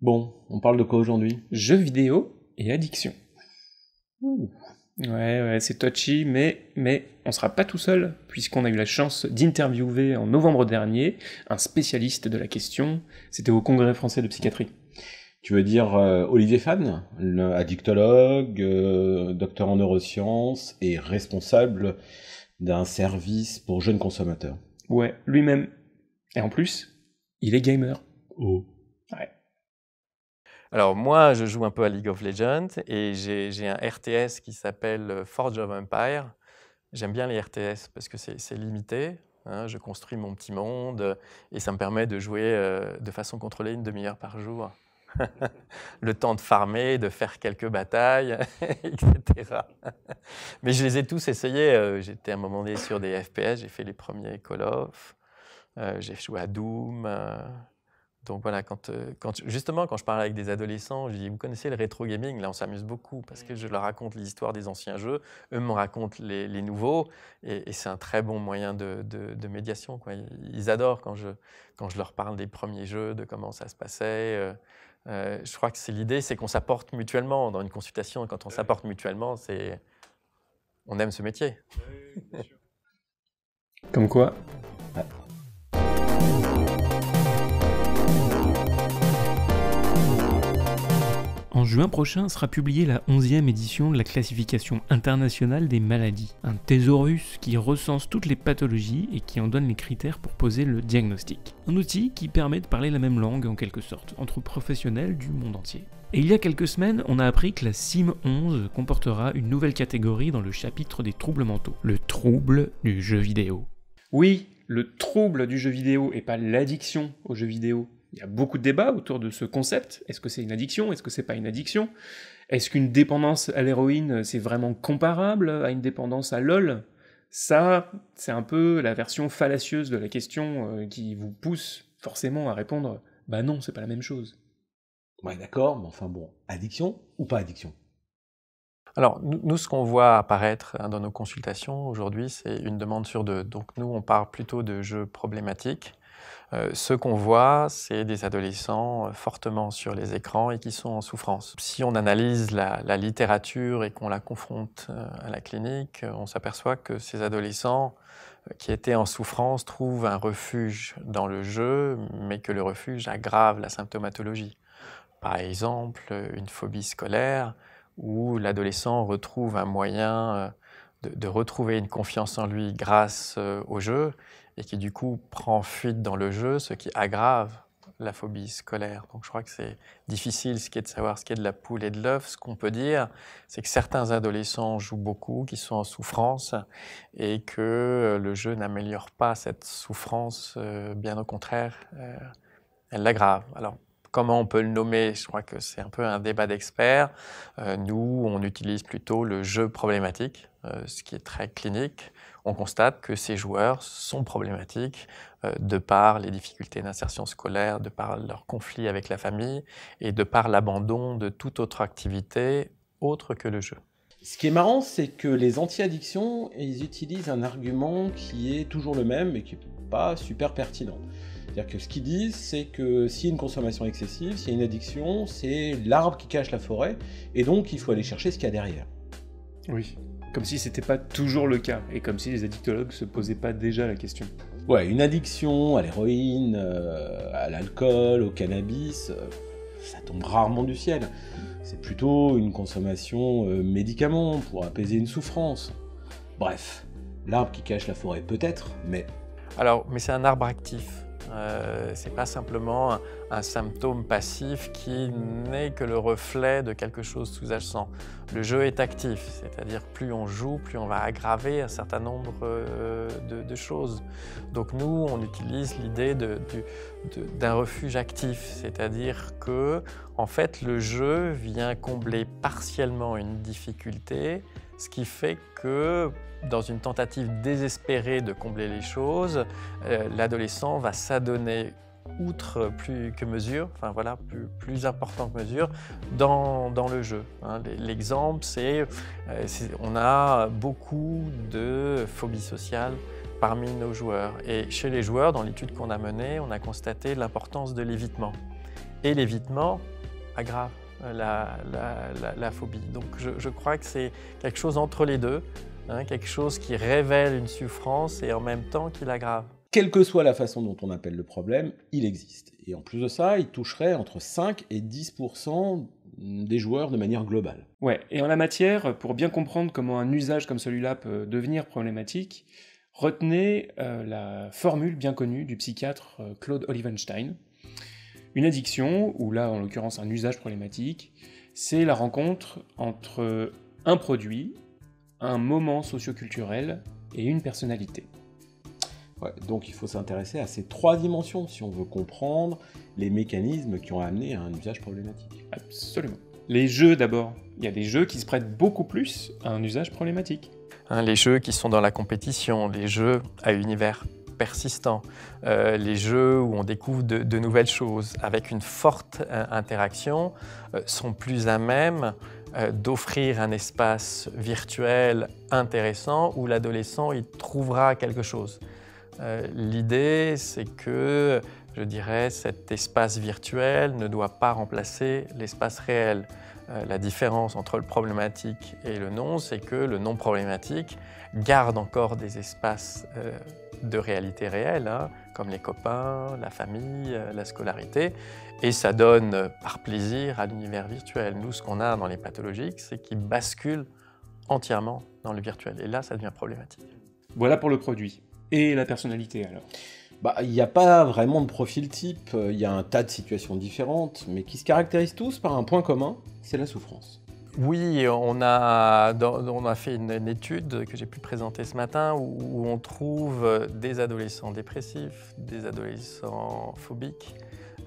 Bon, on parle de quoi aujourd'hui? Jeux vidéo et addiction. Ouh. Ouais, c'est touchy, mais on sera pas tout seul, puisqu'on a eu la chance d'interviewer en novembre dernier un spécialiste de la question. C'était au Congrès français de psychiatrie. Tu veux dire Olivier Fan, addictologue, docteur en neurosciences et responsable d'un service pour jeunes consommateurs. Ouais, lui-même. Et en plus, il est gamer. Oh. Ouais. Alors moi, je joue un peu à League of Legends et j'ai un RTS qui s'appelle Forge of Empire. J'aime bien les RTS parce que c'est limité, hein, je construis mon petit monde et ça me permet de jouer de façon contrôlée une demi-heure par jour. Le temps de farmer, de faire quelques batailles, etc. Mais je les ai tous essayés. J'étais à un moment donné sur des FPS, j'ai fait les premiers Call of, j'ai joué à Doom. Donc voilà, justement, quand je parle avec des adolescents, je dis, vous connaissez le rétro gaming? Là, on s'amuse beaucoup parce que je leur raconte l'histoire des anciens jeux, eux me racontent les nouveaux, et c'est un très bon moyen de médiation, quoi. Ils adorent quand je leur parle des premiers jeux, de comment ça se passait. Je crois que l'idée, c'est qu'on s'apporte mutuellement dans une consultation, et quand on s'apporte mutuellement, on aime ce métier. Comme quoi. Ouais. En juin prochain sera publiée la 11e édition de la classification internationale des maladies, un thésaurus qui recense toutes les pathologies et qui en donne les critères pour poser le diagnostic. Un outil qui permet de parler la même langue en quelque sorte, entre professionnels du monde entier. Et il y a quelques semaines, on a appris que la CIM 11 comportera une nouvelle catégorie dans le chapitre des troubles mentaux, le trouble du jeu vidéo. Oui, le trouble du jeu vidéo et pas l'addiction au jeu vidéo. Il y a beaucoup de débats autour de ce concept. Est-ce que c'est une addiction? Est-ce que c'est pas une addiction? Est-ce qu'une dépendance à l'héroïne, c'est vraiment comparable à une dépendance à LOL? Ça, c'est un peu la version fallacieuse de la question qui vous pousse forcément à répondre « bah non, c'est pas la même chose ». Ouais, d'accord, mais enfin bon, addiction ou pas addiction? Alors, nous, ce qu'on voit apparaître dans nos consultations aujourd'hui, c'est une demande sur deux. Donc, nous, on parle plutôt de jeux problématiques. Ce qu'on voit, c'est des adolescents fortement sur les écrans et qui sont en souffrance. Si on analyse la littérature et qu'on la confronte à la clinique, on s'aperçoit que ces adolescents qui étaient en souffrance trouvent un refuge dans le jeu, mais que le refuge aggrave la symptomatologie. Par exemple, une phobie scolaire, où l'adolescent retrouve un moyen de retrouver une confiance en lui grâce au jeu, et qui du coup prend fuite dans le jeu, ce qui aggrave la phobie scolaire. Donc je crois que c'est difficile de savoir ce qui est de la poule et de l'œuf. Ce qu'on peut dire, c'est que certains adolescents jouent beaucoup, qui sont en souffrance, et que le jeu n'améliore pas cette souffrance, bien au contraire, elle l'aggrave. Alors, comment on peut le nommer? Je crois que c'est un peu un débat d'experts. Nous, on utilise plutôt le jeu problématique, ce qui est très clinique. On constate que ces joueurs sont problématiques de par les difficultés d'insertion scolaire, de par leur conflit avec la famille et de par l'abandon de toute autre activité autre que le jeu. Ce qui est marrant, c'est que les anti-addictions, ils utilisent un argument qui est toujours le même, mais qui n'est pas super pertinent. C'est-à-dire que ce qu'ils disent, c'est que s'il y a une consommation excessive, s'il y a une addiction, c'est l'arbre qui cache la forêt, et donc il faut aller chercher ce qu'il y a derrière. Oui. Comme si c'était pas toujours le cas, et comme si les addictologues se posaient pas déjà la question. Ouais, une addiction à l'héroïne, à l'alcool, au cannabis, ça tombe rarement du ciel. C'est plutôt une consommation médicament pour apaiser une souffrance. Bref, l'arbre qui cache la forêt peut-être, mais... Mais c'est un arbre actif. C'est pas simplement un symptôme passif qui n'est que le reflet de quelque chose sous-jacent. Le jeu est actif, c'est-à-dire plus on joue, plus on va aggraver un certain nombre de choses. Donc nous, on utilise l'idée d'un refuge actif, c'est-à-dire que en fait, le jeu vient combler partiellement une difficulté, ce qui fait que dans une tentative désespérée de combler les choses, l'adolescent va s'adonner outre plus que mesure, enfin voilà, plus important que mesure, dans le jeu. L'exemple, c'est on a beaucoup de phobies sociales parmi nos joueurs. Et chez les joueurs, dans l'étude qu'on a menée, on a constaté l'importance de l'évitement. et l'évitement aggravent la phobie. Donc je crois que c'est quelque chose entre les deux, hein, quelque chose qui révèle une souffrance et en même temps qui l'aggrave. Quelle que soit la façon dont on appelle le problème, il existe. Et en plus de ça, il toucherait entre 5 et 10% des joueurs de manière globale. Ouais, et en la matière, pour bien comprendre comment un usage comme celui-là peut devenir problématique, retenez la formule bien connue du psychiatre Claude Olivenstein. Une addiction, ou là en l'occurrence un usage problématique, c'est la rencontre entre un produit, un moment socio-culturel et une personnalité. Ouais, donc il faut s'intéresser à ces 3 dimensions si on veut comprendre les mécanismes qui ont amené à un usage problématique. Absolument. Les jeux d'abord. Il y a des jeux qui se prêtent beaucoup plus à un usage problématique. Hein, les jeux qui sont dans la compétition, les jeux à univers persistant, les jeux où on découvre de nouvelles choses avec une forte interaction sont plus à même d'offrir un espace virtuel intéressant où l'adolescent y trouvera quelque chose. L'idée, c'est que, je dirais, cet espace virtuel ne doit pas remplacer l'espace réel. La différence entre le problématique et le non, c'est que le non problématique garde encore des espaces de réalité réelle, hein, comme les copains, la famille, la scolarité, et ça donne par plaisir à l'univers virtuel. Nous, ce qu'on a dans les pathologiques, c'est qu'ils basculent entièrement dans le virtuel, et là, ça devient problématique. Voilà pour le produit. Et la personnalité, alors? Il n'y a pas vraiment de profil type, il y a un tas de situations différentes, mais qui se caractérisent tous par un point commun, c'est la souffrance. Oui, on a fait une étude que j'ai pu présenter ce matin où on trouve des adolescents dépressifs, des adolescents phobiques,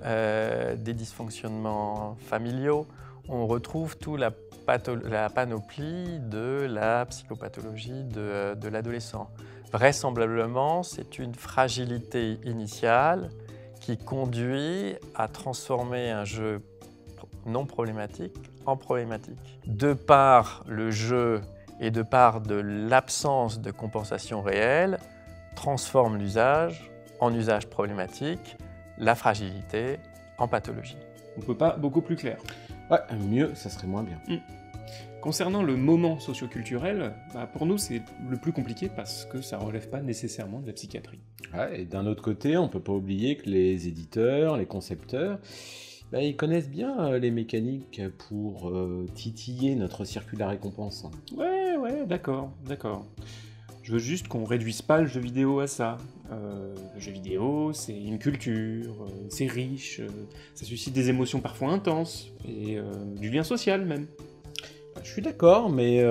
des dysfonctionnements familiaux. On retrouve toute la panoplie de la psychopathologie de l'adolescent. Vraisemblablement, c'est une fragilité initiale qui conduit à transformer un jeu non problématique en problématique. De par le jeu et de par de l'absence de compensation réelle, transforme l'usage en usage problématique, la fragilité en pathologie. On ne peut pas beaucoup plus clair. Ouais, mieux, ça serait moins bien. Concernant le moment socio-culturel, pour nous c'est le plus compliqué parce que ça ne relève pas nécessairement de la psychiatrie. Ouais, et d'un autre côté, on ne peut pas oublier que les éditeurs, les concepteurs, ils connaissent bien les mécaniques pour titiller notre circuit à récompense. Ouais, d'accord. Je veux juste qu'on réduise pas le jeu vidéo à ça. Le jeu vidéo, c'est une culture, c'est riche, ça suscite des émotions parfois intenses, et du lien social même. Je suis d'accord, mais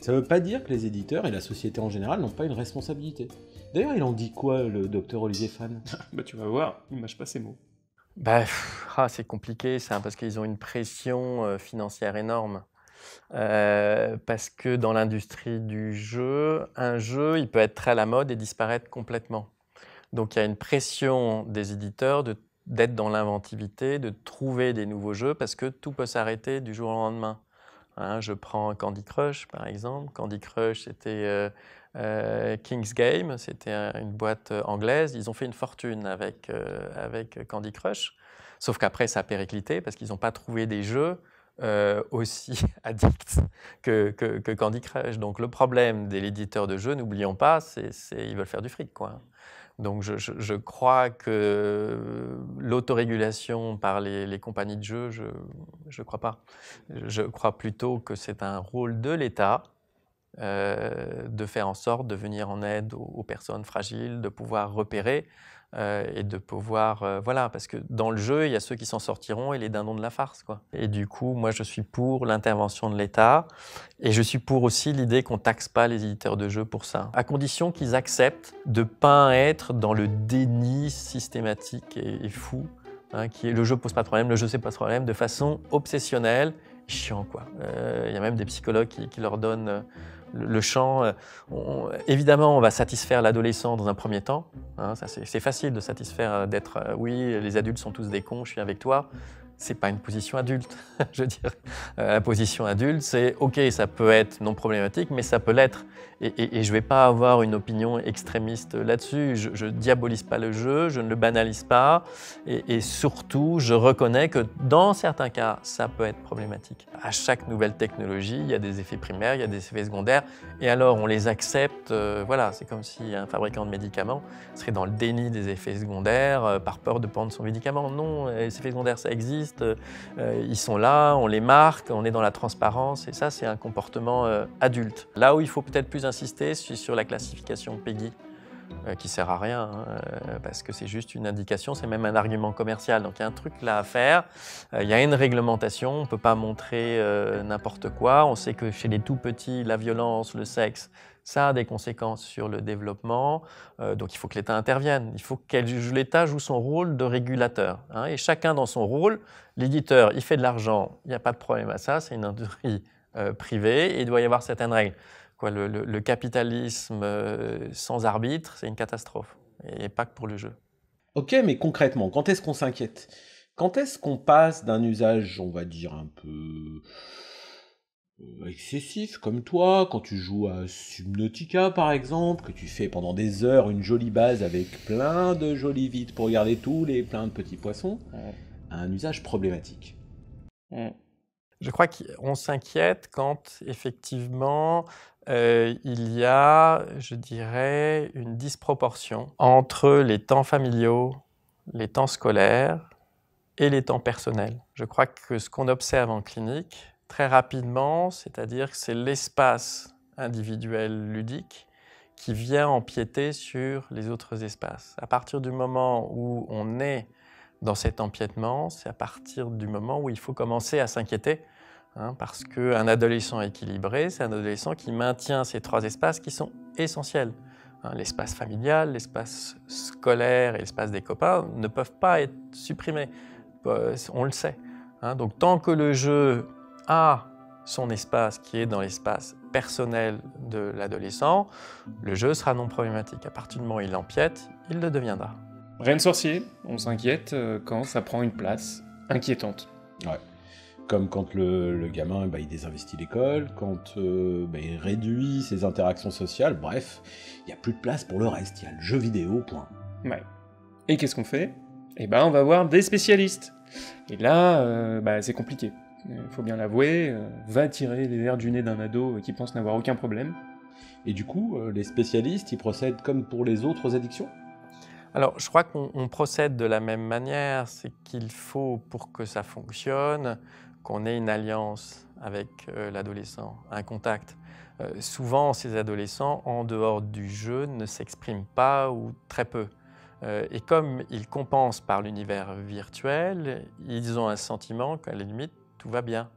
ça ne veut pas dire que les éditeurs et la société en général n'ont pas une responsabilité. D'ailleurs, il en dit quoi, le docteur Olivier Fan? Tu vas voir, il mâche pas ses mots. C'est compliqué ça, parce qu'ils ont une pression financière énorme. Parce que dans l'industrie du jeu, un jeu, il peut être très à la mode et disparaître complètement. Donc il y a une pression des éditeurs d'être dans l'inventivité, de trouver des nouveaux jeux, parce que tout peut s'arrêter du jour au lendemain. Hein, je prends Candy Crush par exemple. Candy Crush, c'était King's Game, c'était une boîte anglaise. Ils ont fait une fortune avec Candy Crush, sauf qu'après ça a périclité parce qu'ils n'ont pas trouvé des jeux aussi addicts que Candy Crush. Donc le problème de l'éditeur de jeux, n'oublions pas, c'est ils veulent faire du fric, quoi. Donc je crois que l'autorégulation par les compagnies de jeux, je crois pas. Je crois plutôt que c'est un rôle de l'État de faire en sorte de venir en aide aux personnes fragiles, de pouvoir repérer et de pouvoir... voilà, parce que dans le jeu, il y a ceux qui s'en sortiront et les dindons de la farce, quoi. Et du coup, moi, je suis pour l'intervention de l'État et je suis pour aussi l'idée qu'on ne taxe pas les éditeurs de jeux pour ça, à condition qu'ils acceptent de ne pas être dans le déni systématique et fou, hein, qui est le jeu pose pas de problème, le jeu c'est pas de problème, de façon obsessionnelle, chiant, quoi. Il y a même des psychologues qui leur donnent... le champ, évidemment, on va satisfaire l'adolescent dans un premier temps. Hein, ça, c'est facile de satisfaire, d'être oui, les adultes sont tous des cons, je suis avec toi. c'est pas une position adulte. Je veux dire, la position adulte, c'est OK, ça peut être non problématique, mais ça peut l'être. Et je ne vais pas avoir une opinion extrémiste là-dessus. Je ne diabolise pas le jeu, je ne le banalise pas. Et surtout, je reconnais que dans certains cas, ça peut être problématique. À chaque nouvelle technologie, il y a des effets primaires, il y a des effets secondaires. Et alors, on les accepte. Voilà, c'est comme si un fabricant de médicaments serait dans le déni des effets secondaires par peur de prendre son médicament. Non, les effets secondaires, ça existe. Ils sont là, on les marque, on est dans la transparence. Et ça, c'est un comportement adulte. Là où il faut peut-être plus insister, c'est sur la classification PEGI, qui ne sert à rien, parce que c'est juste une indication, c'est même un argument commercial. Donc il y a un truc là à faire, il y a une réglementation, on ne peut pas montrer n'importe quoi. On sait que chez les tout petits, la violence, le sexe, ça a des conséquences sur le développement, donc il faut que l'État intervienne. Il faut que l'État joue son rôle de régulateur, hein, et chacun dans son rôle. L'éditeur, il fait de l'argent, il n'y a pas de problème à ça, c'est une industrie privée, et il doit y avoir certaines règles. Le capitalisme sans arbitre, c'est une catastrophe, et pas que pour le jeu. Ok, mais concrètement, quand est-ce qu'on s'inquiète? Quand est-ce qu'on passe d'un usage, on va dire, un peu excessif, comme toi, quand tu joues à Subnautica par exemple, que tu fais pendant des heures une jolie base avec plein de jolis vides pour regarder plein de petits poissons, à un usage problématique? Je crois qu'on s'inquiète quand effectivement il y a, je dirais, une disproportion entre les temps familiaux, les temps scolaires et les temps personnels. Je crois que ce qu'on observe en clinique, très rapidement, c'est-à-dire que c'est l'espace individuel ludique qui vient empiéter sur les autres espaces. À partir du moment où on est dans cet empiètement, c'est à partir du moment où il faut commencer à s'inquiéter, hein, parce qu'un adolescent équilibré, c'est un adolescent qui maintient ces trois espaces qui sont essentiels. Hein, l'espace familial, l'espace scolaire et l'espace des copains ne peuvent pas être supprimés, on le sait. Hein, donc tant que le jeu a son espace qui est dans l'espace personnel de l'adolescent, le jeu sera non problématique. À partir du moment où il empiète, il le deviendra. Rien de sorcier, on s'inquiète quand ça prend une place inquiétante. Ouais. Comme quand le gamin il désinvestit l'école, quand il réduit ses interactions sociales, bref, il n'y a plus de place pour le reste, il y a le jeu vidéo, point. Ouais. Et qu'est-ce qu'on fait? Eh ben on va voir des spécialistes. Et là, c'est compliqué. Il faut bien l'avouer, va tirer les verres du nez d'un ado qui pense n'avoir aucun problème. Et du coup, les spécialistes, ils procèdent comme pour les autres addictions? Alors, je crois qu'on procède de la même manière, c'est qu'il faut, pour que ça fonctionne, qu'on ait une alliance avec l'adolescent, un contact. Souvent, ces adolescents, en dehors du jeu, ne s'expriment pas ou très peu. Et comme ils compensent par l'univers virtuel, ils ont un sentiment qu'à la limite, tout va bien.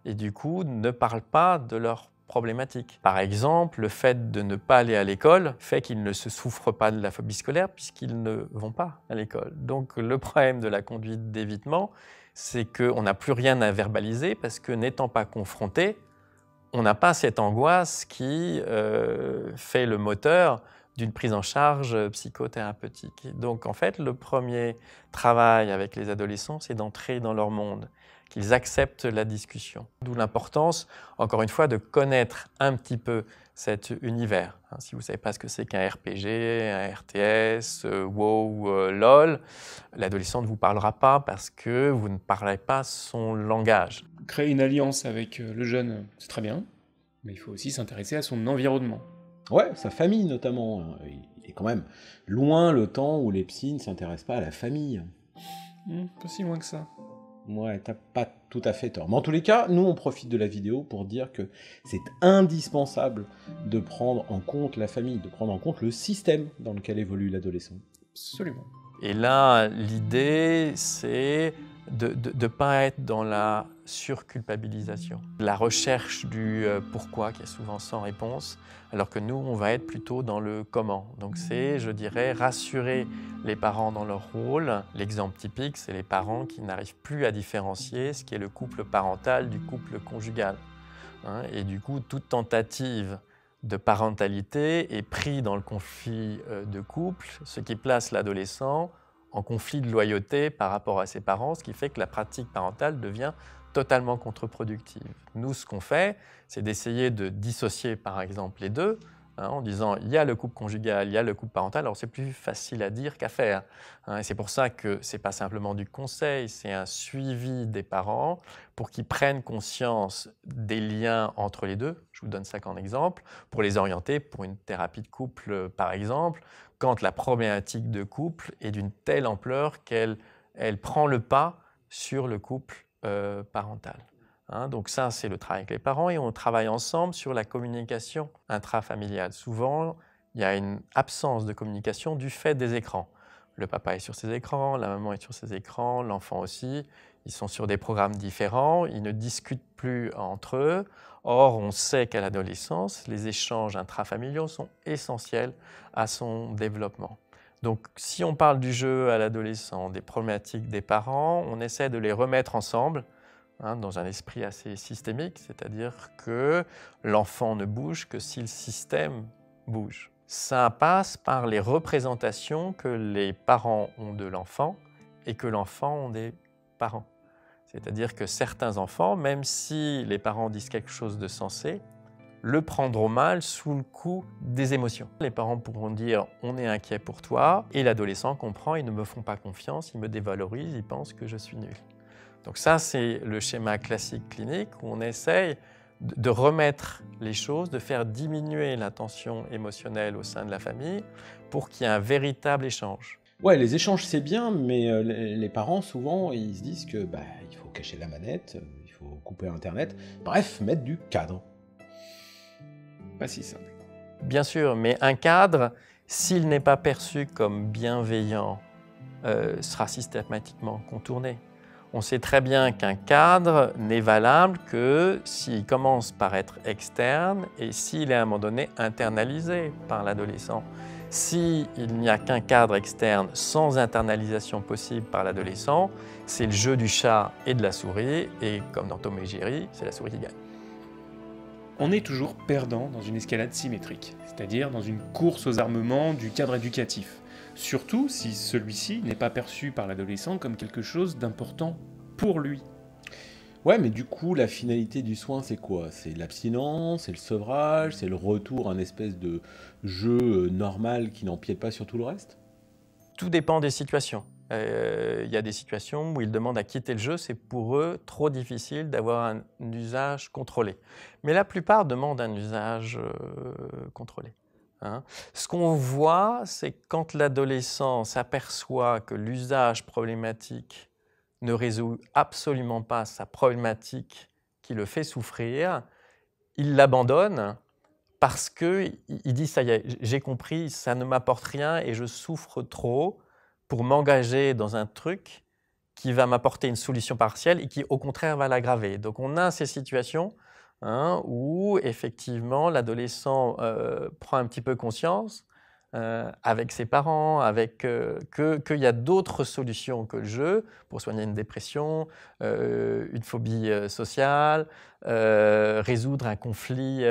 Et du coup, ne parlent pas de leurs problématiques. Par exemple, le fait de ne pas aller à l'école fait qu'ils ne se souffrent pas de la phobie scolaire puisqu'ils ne vont pas à l'école. Donc le problème de la conduite d'évitement, c'est qu'on n'a plus rien à verbaliser parce que n'étant pas confronté, on n'a pas cette angoisse qui fait le moteur d'une prise en charge psychothérapeutique. Donc en fait, le premier travail avec les adolescents, c'est d'entrer dans leur monde, qu'ils acceptent la discussion. D'où l'importance, encore une fois, de connaître un petit peu cet univers. Si vous ne savez pas ce que c'est qu'un RPG, un RTS, WoW, LOL, l'adolescent ne vous parlera pas parce que vous ne parlez pas son langage. Créer une alliance avec le jeune, c'est très bien, mais il faut aussi s'intéresser à son environnement. Ouais, sa famille notamment. Il est quand même loin le temps où les psys ne s'intéressent pas à la famille. Pas si loin que ça. Ouais, t'as pas tout à fait tort. Mais en tous les cas, nous, on profite de la vidéo pour dire que c'est indispensable de prendre en compte la famille, de prendre en compte le système dans lequel évolue l'adolescent. Absolument. Et là, l'idée, c'est de ne pas être dans la surculpabilisation. La recherche du pourquoi, qui est souvent sans réponse, alors que nous, on va être plutôt dans le comment. Donc c'est, je dirais, rassurer les parents dans leur rôle. L'exemple typique, c'est les parents qui n'arrivent plus à différencier ce qui est le couple parental du couple conjugal. Et du coup, toute tentative de parentalité est prise dans le conflit de couple, ce qui place l'adolescent en conflit de loyauté par rapport à ses parents, ce qui fait que la pratique parentale devient totalement contre-productive. Nous, ce qu'on fait, c'est d'essayer de dissocier, par exemple, les deux, en disant il y a le couple conjugal, il y a le couple parental. Alors, c'est plus facile à dire qu'à faire. Et c'est pour ça que ce n'est pas simplement du conseil, c'est un suivi des parents pour qu'ils prennent conscience des liens entre les deux. Je vous donne ça qu'en exemple, pour les orienter pour une thérapie de couple, par exemple, quand la problématique de couple est d'une telle ampleur qu'elle prend le pas sur le couple parental. Donc ça, c'est le travail avec les parents et on travaille ensemble sur la communication intrafamiliale. Souvent, il y a une absence de communication du fait des écrans. Le papa est sur ses écrans, la maman est sur ses écrans, l'enfant aussi. Ils sont sur des programmes différents, ils ne discutent plus entre eux. Or, on sait qu'à l'adolescence, les échanges intrafamiliaux sont essentiels à son développement. Donc, si on parle du jeu à l'adolescent, des problématiques des parents, on essaie de les remettre ensemble dans un esprit assez systémique, c'est-à-dire que l'enfant ne bouge que si le système bouge. Ça passe par les représentations que les parents ont de l'enfant et que l'enfant ont des parents. C'est-à-dire que certains enfants, même si les parents disent quelque chose de sensé, le prendront mal sous le coup des émotions. Les parents pourront dire « on est inquiet pour toi » et l'adolescent comprend « ils ne me font pas confiance, ils me dévalorisent, ils pensent que je suis nul ». Donc ça, c'est le schéma classique clinique où on essaye de remettre les choses, de faire diminuer la tension émotionnelle au sein de la famille pour qu'il y ait un véritable échange. Ouais, les échanges c'est bien, mais les parents souvent ils se disent que il faut cacher la manette, il faut couper Internet, bref, mettre du cadre. Pas si simple. Bien sûr, mais un cadre, s'il n'est pas perçu comme bienveillant, sera systématiquement contourné. On sait très bien qu'un cadre n'est valable que s'il commence par être externe et s'il est à un moment donné internalisé par l'adolescent. S'il n'y a qu'un cadre externe sans internalisation possible par l'adolescent, c'est le jeu du chat et de la souris, et comme dans Tom et Jerry, c'est la souris qui gagne. On est toujours perdant dans une escalade symétrique, c'est-à-dire dans une course aux armements du cadre éducatif. Surtout si celui-ci n'est pas perçu par l'adolescent comme quelque chose d'important pour lui. Ouais, mais du coup, la finalité du soin, c'est quoi? C'est l'abstinence, c'est le sevrage, c'est le retour à un espèce de jeu normal qui n'empiète pas sur tout le reste? Tout dépend des situations. Il y a des situations où ils demandent à quitter le jeu, c'est pour eux trop difficile d'avoir un usage contrôlé. Mais la plupart demandent un usage contrôlé. Ce qu'on voit, c'est que quand l'adolescent s'aperçoit que l'usage problématique ne résout absolument pas sa problématique qui le fait souffrir, il l'abandonne parce qu'il dit « ça y est, j'ai compris, ça ne m'apporte rien et je souffre trop pour m'engager dans un truc qui va m'apporter une solution partielle et qui au contraire va l'aggraver ». Donc on a ces situations où effectivement l'adolescent prend un petit peu conscience avec ses parents, qu'il y a d'autres solutions que le jeu pour soigner une dépression, une phobie sociale, résoudre un conflit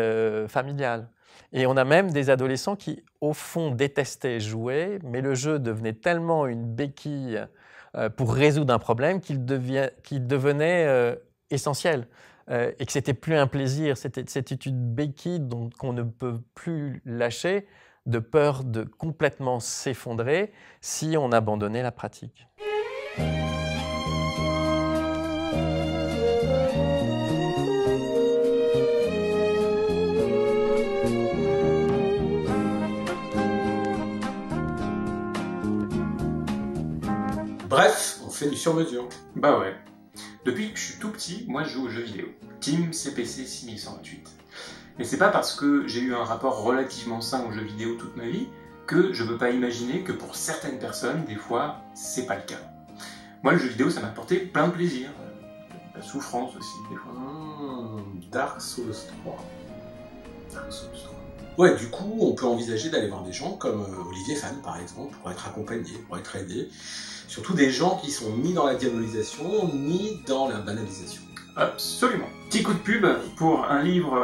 familial. Et on a même des adolescents qui, au fond, détestaient jouer, mais le jeu devenait tellement une béquille pour résoudre un problème qu'il devenait essentiel. Et que c'était plus un plaisir, c'était une béquille qu'on ne peut plus lâcher de peur de complètement s'effondrer si on abandonnait la pratique. Bref, on fait du sur-mesure. Bah ouais. Depuis que je suis tout petit, moi je joue aux jeux vidéo. Team CPC 6128. Et c'est pas parce que j'ai eu un rapport relativement sain aux jeux vidéo toute ma vie que je peux pas imaginer que pour certaines personnes, des fois, c'est pas le cas. Moi, le jeu vidéo, ça m'a apporté plein de plaisir. La souffrance aussi, des fois. Dark Souls 3. Dark Souls 3. Ouais, du coup, on peut envisager d'aller voir des gens comme Olivier Fan, par exemple, pour être accompagné, pour être aidé. Surtout des gens qui sont ni dans la diabolisation, ni dans la banalisation. Absolument. Petit coup de pub pour un livre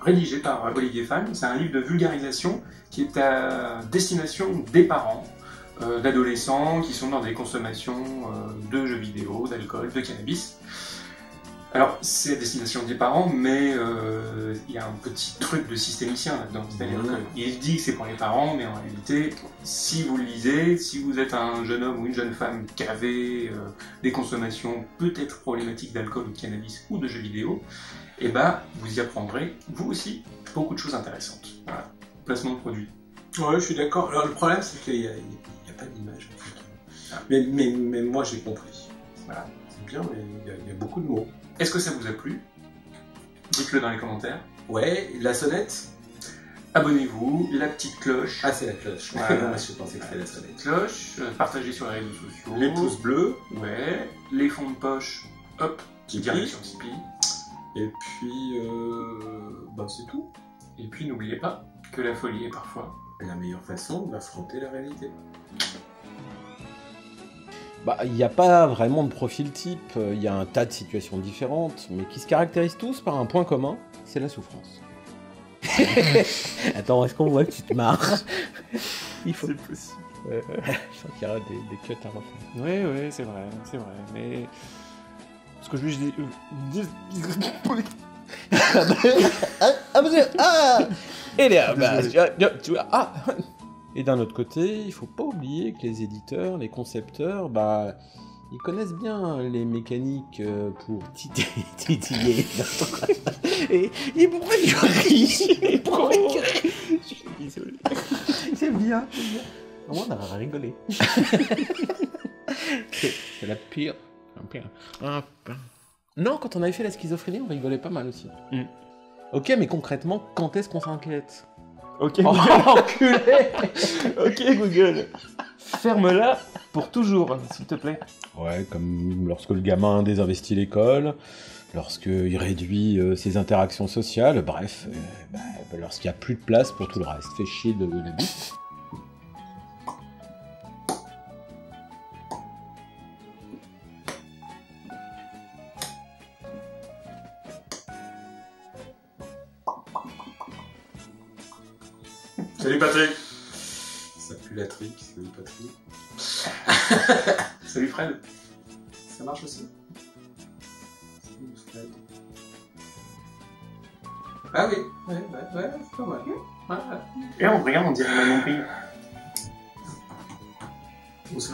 rédigé par Olivier Fan. C'est un livre de vulgarisation qui est à destination des parents d'adolescents qui sont dans des consommations de jeux vidéo, d'alcool, de cannabis. Alors, c'est à destination des parents, mais il y a un petit truc de systémicien là-dedans. C'est-à-dire qu'il dit que c'est pour les parents, mais en réalité, si vous le lisez, si vous êtes un jeune homme ou une jeune femme qui avait des consommations peut-être problématiques d'alcool ou de cannabis ou de jeux vidéo, eh ben, vous y apprendrez, vous aussi, beaucoup de choses intéressantes. Voilà. Placement de produit. Ouais, je suis d'accord. Alors, le problème, c'est qu'il n'y a pas d'image. En fait. Mais moi, j'ai compris. Voilà. C'est bien, mais il y a beaucoup de mots. Est-ce que ça vous a plu? Dites-le dans les commentaires. Ouais, la sonnette. Abonnez-vous, la petite cloche. Ah, c'est la cloche. Voilà. Je pensais que c'était la sonnette. Cloche, partagez sur les réseaux sociaux. Les pouces bleus. Ouais, les fonds de poche, hop, Tipeee. direction Tipeee. Et puis, c'est tout. Et puis n'oubliez pas que la folie est parfois La meilleure façon d'affronter la réalité. Bah, il n'y a pas vraiment de profil type, il y a un tas de situations différentes, mais qui se caractérisent tous par un point commun, c'est la souffrance. Attends, est-ce qu'on voit que tu te marres? Il faut... C'est possible. Je sens qu'il y aura des cuts à refaire. Ouais, c'est vrai, mais... Parce que je lui dis... Et d'un autre côté, il faut pas oublier que les éditeurs, les concepteurs, ils connaissent bien les mécaniques pour titiller. Et pourquoi je ris? C'est bien. On a rigolé. C'est la pire. Non, quand on avait fait la schizophrénie, on rigolait pas mal aussi. Ok, mais concrètement, quand est-ce qu'on s'inquiète? Ok, Oh, enculé. ok Google, ferme-la pour toujours, s'il te plaît. Ouais, comme lorsque le gamin désinvestit l'école, lorsqu'il réduit ses interactions sociales, bref, lorsqu'il n'y a plus de place pour tout le reste. Fait chier de la bite. Salut Patrick. Ça pue la trique, salut Patrick. Salut Fred. Ça marche aussi. Salut Fred. Ah oui, ouais, c'est pas mal. Ouais. Et on regarde, on dirait Manon Ping. Où ça?